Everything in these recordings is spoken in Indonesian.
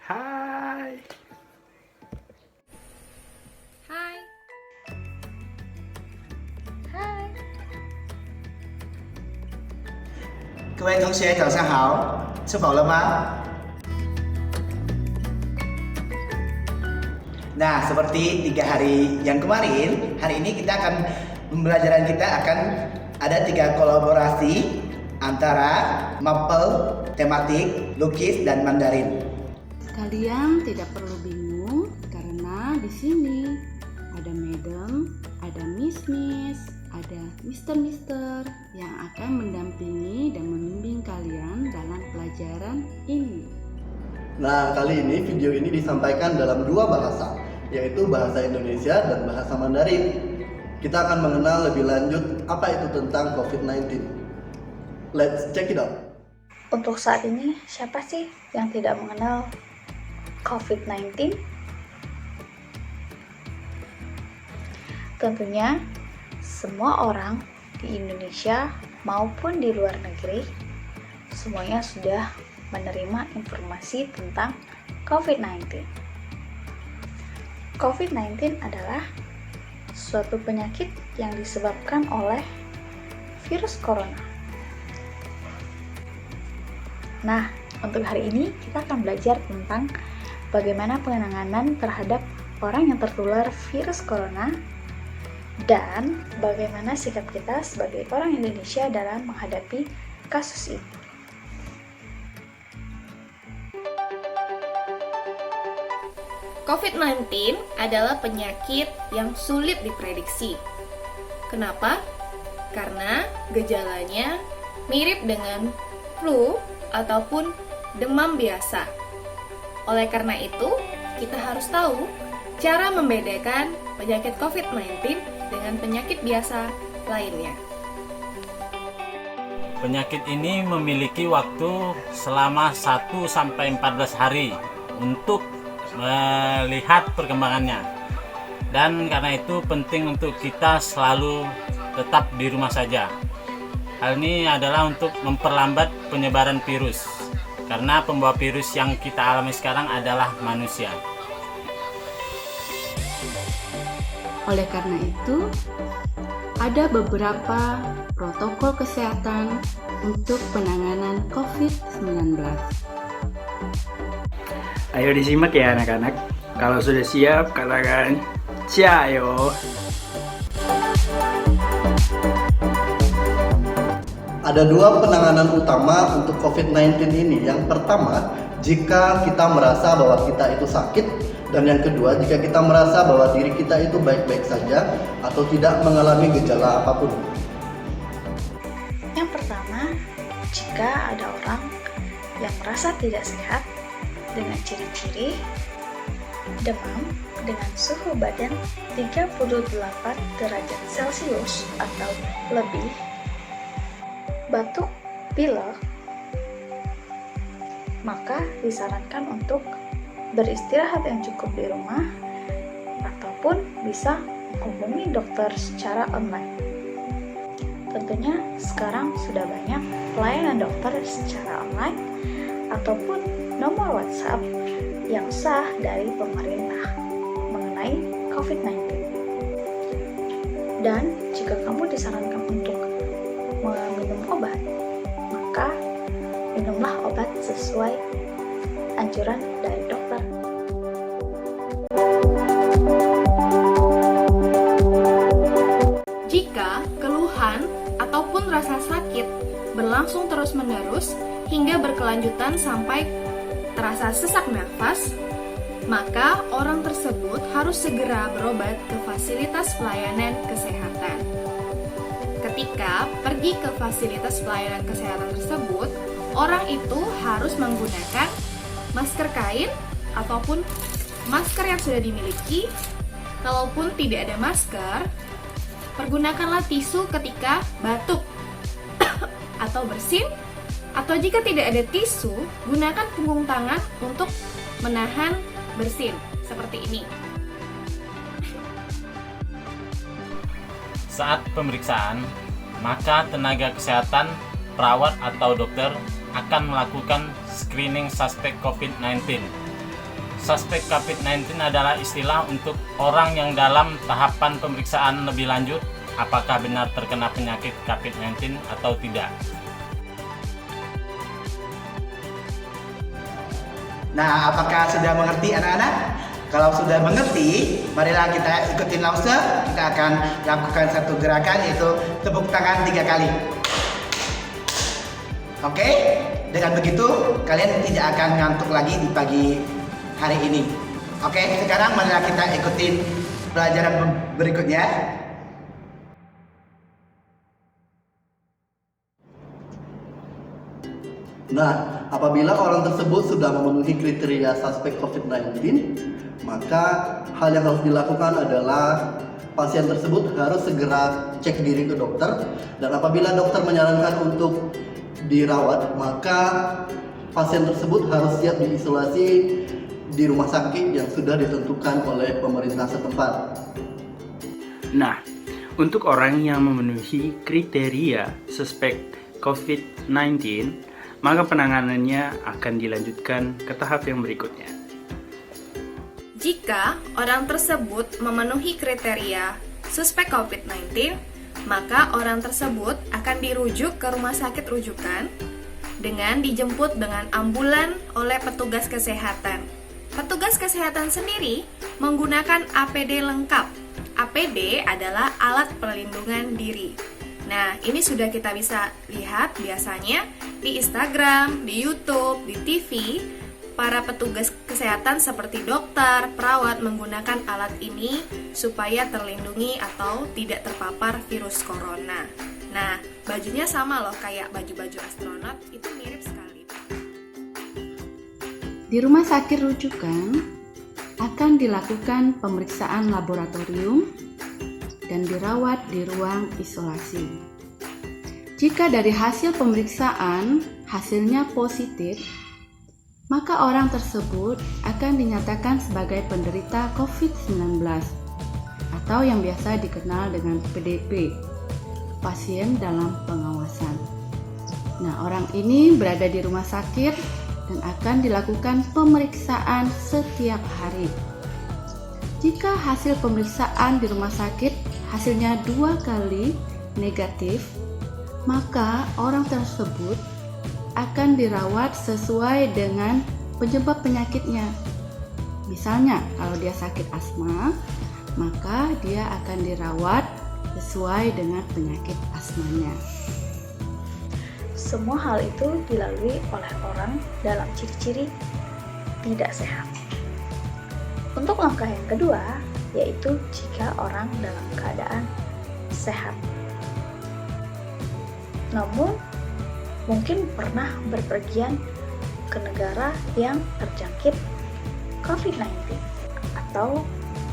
Hai. Hai. Hai. 各位同学早上好，吃饱了吗？Nah, seperti 3 hari yang kemarin, hari ini pembelajaran kita akan ada 3 kolaborasi antara mapel, tematik, lukis, dan Mandarin. Kalian tidak perlu bingung karena di sini ada Madam, ada Miss, ada Mister yang akan mendampingi dan membimbing kalian dalam pelajaran ini. Nah, kali ini video ini disampaikan dalam 2 bahasa, yaitu bahasa Indonesia dan bahasa Mandarin. Kita akan mengenal lebih lanjut apa itu tentang COVID-19. Let's check it out. Untuk saat ini, siapa sih yang tidak mengenal COVID-19? Tentunya, semua orang di Indonesia maupun di luar negeri, semuanya sudah menerima informasi tentang COVID-19. COVID-19 adalah suatu penyakit yang disebabkan oleh virus corona. Nah, untuk hari ini kita akan belajar tentang bagaimana penanganan terhadap orang yang tertular virus corona dan bagaimana sikap kita sebagai orang Indonesia dalam menghadapi kasus ini. COVID-19 adalah penyakit yang sulit diprediksi. Kenapa? Karena gejalanya mirip dengan flu ataupun demam biasa. Oleh karena itu, kita harus tahu cara membedakan penyakit COVID-19 dengan penyakit biasa lainnya. Penyakit ini memiliki waktu selama 1-14 hari untuk melihat perkembangannya. Dan karena itu penting untuk kita selalu tetap di rumah saja. Hal ini adalah untuk memperlambat penyebaran virus, karena pembawa virus yang kita alami sekarang adalah manusia. Oleh karena itu, ada beberapa protokol kesehatan untuk penanganan COVID-19. Ayo disimak ya anak-anak. Kalau sudah siap, katakan "Ciao". Ada 2 penanganan utama untuk COVID-19 ini. Yang pertama, jika kita merasa bahwa kita itu sakit, dan yang kedua, jika kita merasa bahwa diri kita itu baik-baik saja atau tidak mengalami gejala apapun. Yang pertama, jika ada orang yang merasa tidak sehat dengan ciri-ciri demam dengan suhu badan 38 derajat Celcius atau lebih, batuk, pilek, maka disarankan untuk beristirahat yang cukup di rumah ataupun bisa menghubungi dokter secara online. Tentunya sekarang sudah banyak pelayanan dokter secara online ataupun nomor WhatsApp yang sah dari pemerintah mengenai COVID-19. Dan jika kamu disarankan untuk meminum obat, maka minumlah obat sesuai anjuran dari dokter. Jika keluhan ataupun rasa sakit berlangsung terus-menerus hingga berkelanjutan sampai terasa sesak nafas, maka orang tersebut harus segera berobat ke fasilitas pelayanan kesehatan. Ketika pergi ke fasilitas pelayanan kesehatan tersebut, orang itu harus menggunakan masker kain ataupun masker yang sudah dimiliki. Kalaupun tidak ada masker, pergunakanlah tisu ketika batuk atau bersin, atau jika tidak ada tisu, gunakan punggung tangan untuk menahan bersin seperti ini. Saat pemeriksaan, maka tenaga kesehatan, perawat atau dokter akan melakukan screening suspek COVID-19 suspek COVID-19 adalah istilah untuk orang yang dalam tahapan pemeriksaan lebih lanjut apakah benar terkena penyakit COVID-19 atau tidak. Nah, apakah sudah mengerti anak-anak? Kalau sudah mengerti, marilah kita ikutin Lause. Kita akan lakukan satu gerakan, yaitu tepuk tangan 3 kali. Oke? Dengan begitu, kalian tidak akan ngantuk lagi di pagi hari ini. Oke, sekarang marilah kita ikutin pelajaran berikutnya. Nah, apabila orang tersebut sudah memenuhi kriteria suspek COVID-19, maka hal yang harus dilakukan adalah pasien tersebut harus segera cek diri ke dokter, dan apabila dokter menyarankan untuk dirawat, maka pasien tersebut harus siap diisolasi di rumah sakit yang sudah ditentukan oleh pemerintah setempat. Nah, untuk orang yang memenuhi kriteria suspek COVID-19, maka penanganannya akan dilanjutkan ke tahap yang berikutnya. Jika orang tersebut memenuhi kriteria suspek COVID-19, maka orang tersebut akan dirujuk ke rumah sakit rujukan dengan dijemput dengan ambulan oleh petugas kesehatan. Petugas kesehatan sendiri menggunakan APD lengkap. APD adalah alat perlindungan diri. Nah, ini sudah kita bisa lihat biasanya di Instagram, di YouTube, di TV. Para petugas kesehatan seperti dokter, perawat menggunakan alat ini supaya terlindungi atau tidak terpapar virus corona. Nah, bajunya sama loh kayak baju-baju astronot, itu mirip sekali. Di rumah sakit rujukan akan dilakukan pemeriksaan laboratorium dan dirawat di ruang isolasi. Jika dari hasil pemeriksaan hasilnya positif, maka orang tersebut akan dinyatakan sebagai penderita COVID-19 atau yang biasa dikenal dengan PDP, pasien dalam pengawasan. Nah, orang ini berada di rumah sakit dan akan dilakukan pemeriksaan setiap hari. Jika hasil pemeriksaan di rumah sakit hasilnya 2 kali negatif, maka orang tersebut akan dirawat sesuai dengan penyebab penyakitnya. Misalnya, kalau dia sakit asma, maka dia akan dirawat sesuai dengan penyakit asmanya. Semua hal itu dilalui oleh orang dalam ciri-ciri tidak sehat. Untuk langkah yang kedua, yaitu jika orang dalam keadaan sehat. Namun, mungkin pernah berpergian ke negara yang terjangkit COVID-19 atau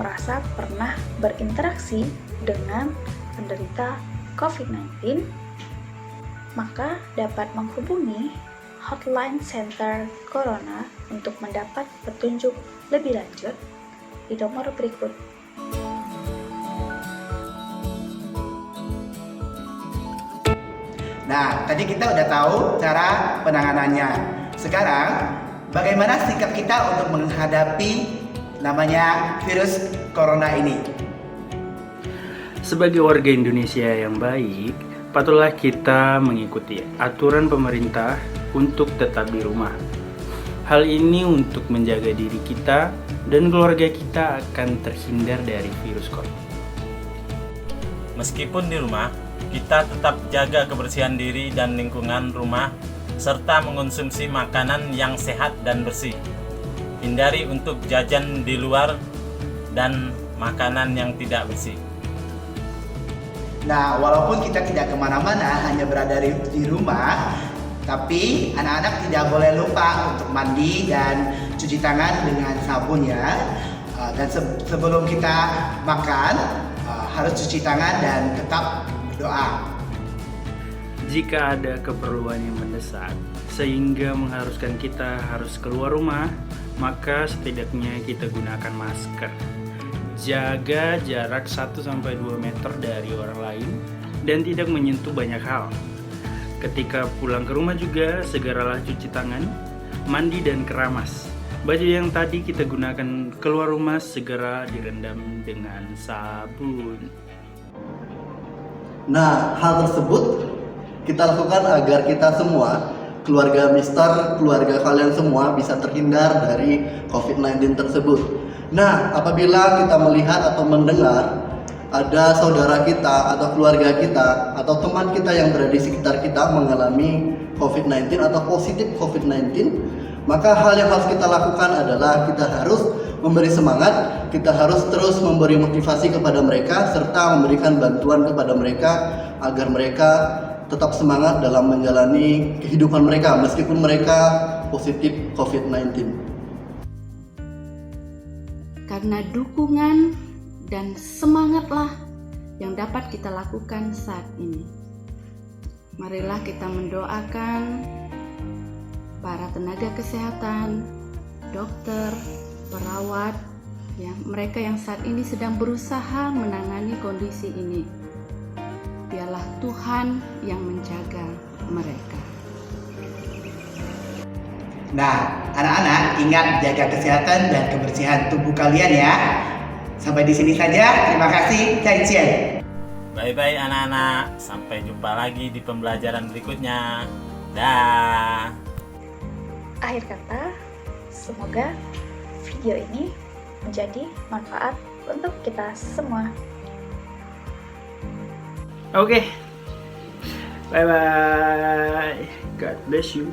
merasa pernah berinteraksi dengan penderita COVID-19, maka dapat menghubungi Hotline Center Corona untuk mendapat petunjuk lebih lanjut di nomor berikut. Nah, tadi kita udah tahu cara penanganannya. Sekarang, bagaimana sikap kita untuk menghadapi namanya virus corona ini? Sebagai warga Indonesia yang baik, patutlah kita mengikuti aturan pemerintah untuk tetap di rumah. Hal ini untuk menjaga diri kita dan keluarga kita akan terhindar dari virus corona. Meskipun di rumah, kita tetap jaga kebersihan diri dan lingkungan rumah, serta mengonsumsi makanan yang sehat dan bersih. Hindari untuk jajan di luar dan makanan yang tidak bersih. Nah, walaupun kita tidak kemana-mana, hanya berada di rumah, tapi anak-anak tidak boleh lupa untuk mandi dan cuci tangan dengan sabun ya. Dan sebelum kita makan, harus cuci tangan dan tetap berdoa. Jika ada keperluan yang mendesak sehingga mengharuskan kita harus keluar rumah, maka setidaknya kita gunakan masker. Jaga jarak 1-2 meter dari orang lain dan tidak menyentuh banyak hal. Ketika pulang ke rumah juga segeralah cuci tangan, mandi dan keramas. Baju yang tadi kita gunakan keluar rumah segera direndam dengan sabun. Nah, hal tersebut kita lakukan agar kita semua, keluarga Mister, keluarga kalian semua bisa terhindar dari COVID-19 tersebut. Nah, apabila kita melihat atau mendengar ada saudara kita atau keluarga kita atau teman kita yang berada di sekitar kita mengalami COVID-19 atau positif COVID-19, maka hal yang harus kita lakukan adalah kita harus memberi semangat, kita harus terus memberi motivasi kepada mereka serta memberikan bantuan kepada mereka agar mereka tetap semangat dalam menjalani kehidupan mereka meskipun mereka positif COVID-19. Karena dukungan dan semangatlah yang dapat kita lakukan saat ini. Marilah kita mendoakan para tenaga kesehatan, dokter, perawat, mereka yang saat ini sedang berusaha menangani kondisi ini. Biarlah Tuhan yang menjaga mereka. Nah, anak-anak ingat jaga kesehatan dan kebersihan tubuh kalian ya. Sampai di sini saja. Terima kasih. Zaijian. Bye-bye anak-anak. Sampai jumpa lagi di pembelajaran berikutnya. Dah. Akhir kata, semoga video ini menjadi manfaat untuk kita semua. Oke. Bye bye. God bless you.